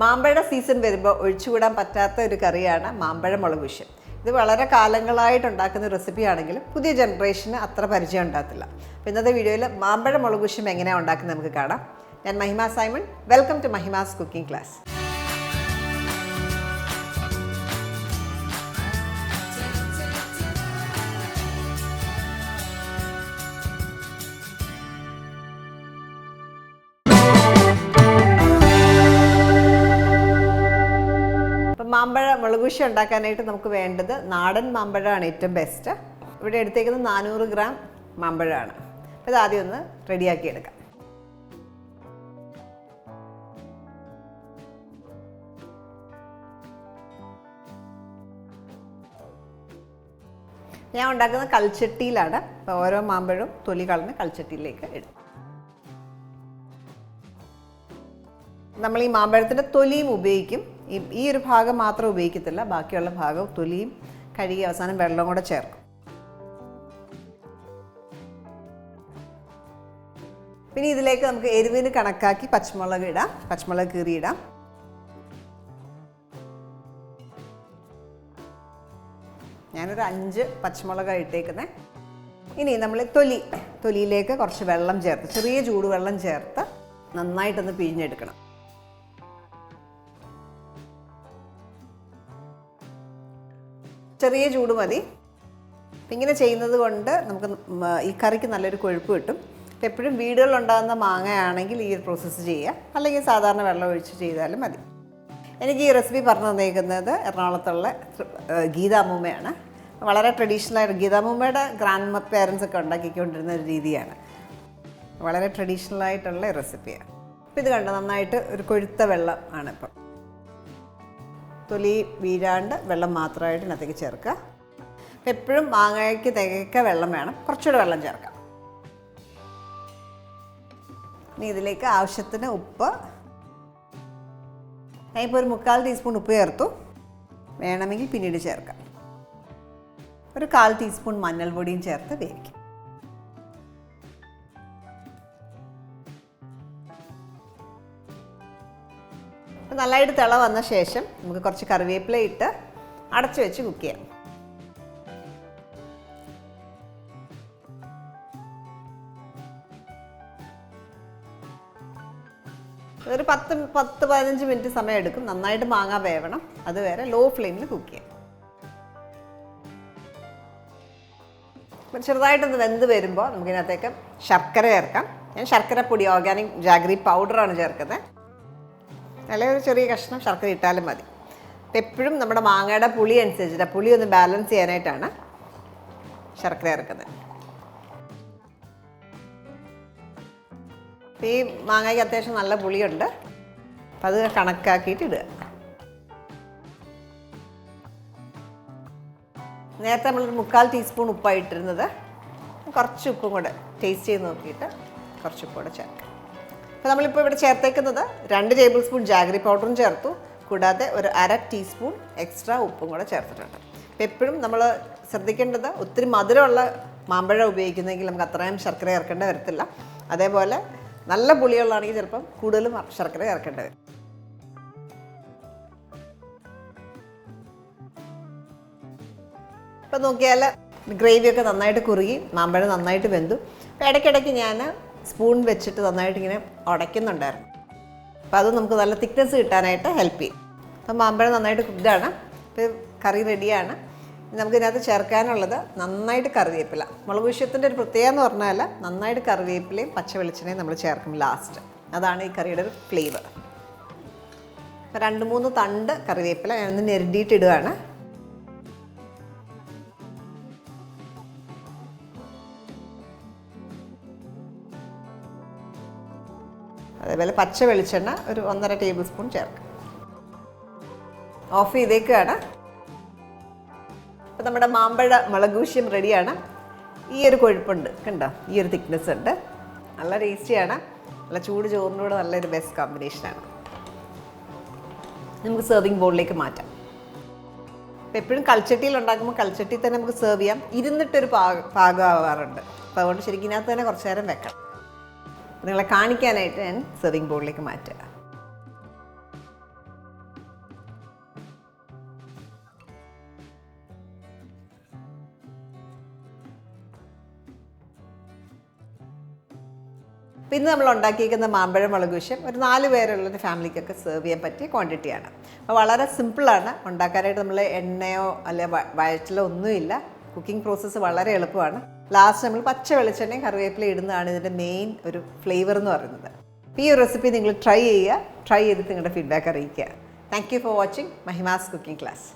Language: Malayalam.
മാമ്പഴ സീസൺ വരുമ്പോൾ ഒഴിച്ചുകൂടാൻ പറ്റാത്ത ഒരു കറിയാണ് മാമ്പഴ മുളകുശ്യം. ഇത് വളരെ കാലങ്ങളായിട്ട് ഉണ്ടാക്കുന്ന റെസിപ്പിയാണെങ്കിലും പുതിയ ജനറേഷന് അത്ര പരിചയം ഉണ്ടാകത്തില്ല. അപ്പോൾ ഇന്നത്തെ വീഡിയോയിൽ മാമ്പഴ മുളകുശ്യം എങ്ങനെയാണ് ഉണ്ടാക്കുന്നത് നമുക്ക് കാണാം. ഞാൻ Mahima Simon. Welcome to Mahima's cooking class. മാമ്പഴ മുളകുശ്യം ഉണ്ടാക്കാനായിട്ട് നമുക്ക് വേണ്ടത് നാടൻ മാമ്പഴമാണ് ഏറ്റവും ബെസ്റ്റ്. ഇവിടെ എടുത്തേക്കുന്നത് 400 ഗ്രാം മാമ്പഴമാണ്. അപ്പോൾ ഇത് ആദ്യം ഒന്ന് റെഡിയാക്കി എടുക്കാം. ഞാൻ ഉണ്ടാക്കുന്നത് കൽച്ചട്ടിയിലാണ്. അപ്പോൾ ഓരോ മാമ്പഴവും തൊലി കളഞ്ഞ് കൽച്ചട്ടിയിലേക്ക് ഇടും. നമ്മൾ ഈ മാമ്പഴത്തിൻ്റെ തൊലിയും ഉപയോഗിക്കും. ഈ ഒരു ഭാഗം മാത്രം ഉപയോഗിക്കത്തില്ല, ബാക്കിയുള്ള ഭാഗവും തൊലിയും കഴുകി അവസാനം വെള്ളം കൂടെ ചേർക്കും. പിന്നെ ഇതിലേക്ക് നമുക്ക് എരിവിന് കണക്കാക്കി പച്ചമുളക് ഇടാം, പച്ചമുളക് കീറിയിടാം. ഞാനൊരു 5 പച്ചമുളക് ഇട്ടേക്കുന്നത്. ഇനി നമ്മൾ തൊലിയിലേക്ക് കുറച്ച് വെള്ളം ചേർത്ത്, ചെറിയ ചൂടുവെള്ളം ചേർത്ത് നന്നായിട്ടൊന്ന് പിഴിഞ്ഞെടുക്കണം. ചെറിയ ചൂട് മതി. ഇങ്ങനെ ചെയ്യുന്നത് കൊണ്ട് നമുക്ക് ഈ കറിക്ക് നല്ലൊരു കൊഴുപ്പ് കിട്ടും. എപ്പോഴും വീടുകളിലുണ്ടാകുന്ന മാങ്ങയാണെങ്കിൽ ഈ ഒരു പ്രോസസ്സ് ചെയ്യുക, അല്ലെങ്കിൽ സാധാരണ വെള്ളം ഒഴിച്ച് ചെയ്താലും മതി. എനിക്ക് ഈ റെസിപ്പി പറഞ്ഞു തന്നേക്കുന്നത് എറണാകുളത്തുള്ള ഗീതാമ്മൂമ്മയാണ്. വളരെ ട്രഡീഷണലായിട്ട് ഗീതാമ്മൂമ്മയുടെ ഗ്രാൻഡ് പേരൻസ് ഒക്കെ ഉണ്ടാക്കിക്കൊണ്ടിരുന്ന ഒരു രീതിയാണ്. വളരെ ട്രഡീഷണലായിട്ടുള്ള റെസിപ്പിയാണ്. അപ്പോൾ ഇത് കണ്ട നന്നായിട്ട് ഒരു കൊഴുത്ത വെള്ളം ആണ്. ഇപ്പം തൊലി വീഴാണ്ട് വെള്ളം മാത്രമായിട്ട് ഇതിനകത്തേക്ക് ചേർക്കുക. എപ്പോഴും മാങ്ങയ്ക്ക് തികയ്ക്ക വെള്ളം വേണം, കുറച്ചുകൂടെ വെള്ളം ചേർക്കാം. ഇനി ഇതിലേക്ക് ആവശ്യത്തിന് ഉപ്പ്. ഞാനിപ്പോൾ ഒരു 3/4 ടീസ്പൂൺ ഉപ്പ് ചേർത്തു. വേണമെങ്കിൽ പിന്നീട് ചേർക്കാം. ഒരു 1/4 ടീസ്പൂൺ മഞ്ഞൾപ്പൊടിയും ചേർത്ത് വേവിക്കും. നല്ലതായിട്ട് തിള വന്ന ശേഷം നമുക്ക് കുറച്ച് കറിവേപ്പില ഇട്ട് അടച്ചു വെച്ച് കുക്ക് ചെയ്യാം. ഒരു 10-15 മിനിറ്റ് സമയം എടുക്കും. നന്നായിട്ട് മാങ്ങ വേവണം, അതുവരെ ലോ ഫ്ലെയിമിൽ കുക്ക് ചെയ്യാം. ചെറുതായിട്ടൊന്ന് വെന്ത് വരുമ്പോൾ നമുക്കിതിനകത്തേക്ക് ശർക്കര ചേർക്കാം. ഞാൻ ശർക്കര പൊടി, ഓർഗാനിക് ജാഗ്രി പൗഡറാണ് ചേർക്കുന്നത്. അല്ലെങ്കിൽ ഒരു ചെറിയ കഷ്ണം ശർക്കര ഇട്ടാലും മതി. എപ്പോഴും നമ്മുടെ മാങ്ങയുടെ പുളി അനുസരിച്ചിട്ട് പുളി ഒന്ന് ബാലൻസ് ചെയ്യാനായിട്ടാണ് ശർക്കര ചേർക്കുന്നത്. ഈ മാങ്ങയ്ക്ക് അത്യാവശ്യം നല്ല പുളിയുണ്ട്. അപ്പം അത് കണക്കാക്കിയിട്ട് ഇടുക. നേരത്തെ നമ്മളൊരു 3/4 ടീസ്പൂൺ ഉപ്പായിട്ടിരുന്നത്, കുറച്ച് ഉപ്പും കൂടെ ടേസ്റ്റ് ചെയ്ത് നോക്കിയിട്ട് കുറച്ച് ഉപ്പ് കൂടെ ചേർക്കാം. അപ്പോൾ നമ്മളിപ്പോൾ ഇവിടെ ചേർത്തേക്കുന്നത് 2 ടേബിൾ സ്പൂൺ ജാഗ്രി പൗഡറും ചേർത്തു, കൂടാതെ ഒരു 1/2 ടീസ്പൂൺ എക്സ്ട്രാ ഉപ്പും കൂടെ ചേർത്തിട്ടുണ്ട്. അപ്പോൾ എപ്പോഴും നമ്മൾ ശ്രദ്ധിക്കേണ്ടത്, ഒത്തിരി മധുരമുള്ള മാമ്പഴം ഉപയോഗിക്കുന്നെങ്കിൽ നമുക്ക് അത്രയും ശർക്കര ചേർക്കേണ്ടി വരത്തില്ല. അതേപോലെ നല്ല പുളിയുള്ളതാണെങ്കിൽ ചിലപ്പം കൂടുതലും ശർക്കര ചേർക്കേണ്ടി വരും. ഇപ്പം നോക്കിയാൽ ഗ്രേവിയൊക്കെ നന്നായിട്ട് കുറുകി മാമ്പഴം നന്നായിട്ട് വെന്തു. അപ്പോൾ ഇടയ്ക്കിടയ്ക്ക് ഞാൻ സ്പൂൺ വെച്ചിട്ട് നന്നായിട്ട് ഇങ്ങനെ ഉടയ്ക്കുന്നുണ്ടായിരുന്നു. അപ്പോൾ അത് നമുക്ക് നല്ല തിക്നെസ് കിട്ടാനായിട്ട് ഹെൽപ്പ് ചെയ്യും. അപ്പോൾ മാമ്പഴം നന്നായിട്ട് കുക്ക്ഡാണ്. ഇപ്പോൾ കറി റെഡിയാണ്. നമുക്കിതിനകത്ത് ചേർക്കാനുള്ളത് നന്നായിട്ട് കറിവേപ്പില. മുളകുശ്യത്തിൻ്റെ ഒരു പ്രത്യേകത എന്ന് പറഞ്ഞാൽ നന്നായിട്ട് കറിവേപ്പിലയും പച്ച വെളിച്ചെണ്ണയും നമ്മൾ ചേർക്കും ലാസ്റ്റ്. അതാണ് ഈ കറിയുടെ ഒരു ഫ്ലേവർ. അപ്പോൾ 2-3 തണ്ട് കറിവേപ്പില ഞാനൊന്ന് ഞെരടിയിട്ടിടുകയാണ്. അതേപോലെ പച്ച വെളിച്ചെണ്ണ ഒരു 1.5 ടേബിൾ സ്പൂൺ ചേർക്കാം. ഓഫ് ചെയ്തേക്കാണ്. അപ്പോൾ നമ്മുടെ മാമ്പഴ മുളകുശ്യം റെഡിയാണ്. ഈ ഒരു കൊഴുപ്പുണ്ട് കണ്ടോ, ഈ ഒരു തിക്നെസ് ഉണ്ട്. നല്ല ടേസ്റ്റിയാണ്. നല്ല ചൂട് ചോറിൻ്റെ കൂടെ നല്ലൊരു ബെസ്റ്റ് കോമ്പിനേഷനാണ്. നമുക്ക് സെർവിങ് ബോളിലേക്ക് മാറ്റാം. അപ്പോൾ എപ്പോഴും കൽച്ചട്ടിയിൽ ഉണ്ടാക്കുമ്പോൾ കൽച്ചട്ടിയിൽ തന്നെ നമുക്ക് സെർവ് ചെയ്യാം. ഇരുന്നിട്ടൊരു പാകമാവാറുണ്ട്. അപ്പോൾ അതുകൊണ്ട് ശരിക്കും ഇതിനകത്ത് തന്നെ കുറച്ച് നേരം വെക്കണം. നിങ്ങളെ കാണിക്കാനായിട്ട് ഞാൻ സെർവിങ് ബോളിലേക്ക് മാറ്റുക. അപ്പോൾ ഇന്ന് നമ്മൾ ഉണ്ടാക്കിയിരിക്കുന്ന മാമ്പഴം മുളക് വിഷം ഒരു 4 പേരുള്ളൊരു ഫാമിലിക്കൊക്കെ സെർവ് ചെയ്യാൻ പറ്റിയ ക്വാണ്ടിറ്റിയാണ്. അപ്പോൾ വളരെ സിമ്പിളാണ് ഉണ്ടാക്കാനായിട്ട്. നമ്മൾ എണ്ണയോ അല്ലെ വഴറ്റിലോ ഒന്നുമില്ല. കുക്കിംഗ് പ്രോസസ്സ് വളരെ എളുപ്പമാണ്. ലാസ്റ്റ് നമ്മൾ പച്ച വെളിച്ചെണ്ണയും കറിവേപ്പില ഇടുന്നതാണ് ഇതിൻ്റെ മെയിൻ ഒരു ഫ്ലേവർ എന്ന് പറയുന്നത്. ഈ ഒരു റെസിപ്പി നിങ്ങൾ ട്രൈ ചെയ്തിട്ട് നിങ്ങളുടെ ഫീഡ്ബാക്ക് അറിയിക്കുക. Thank you for watching Mahima's cooking class.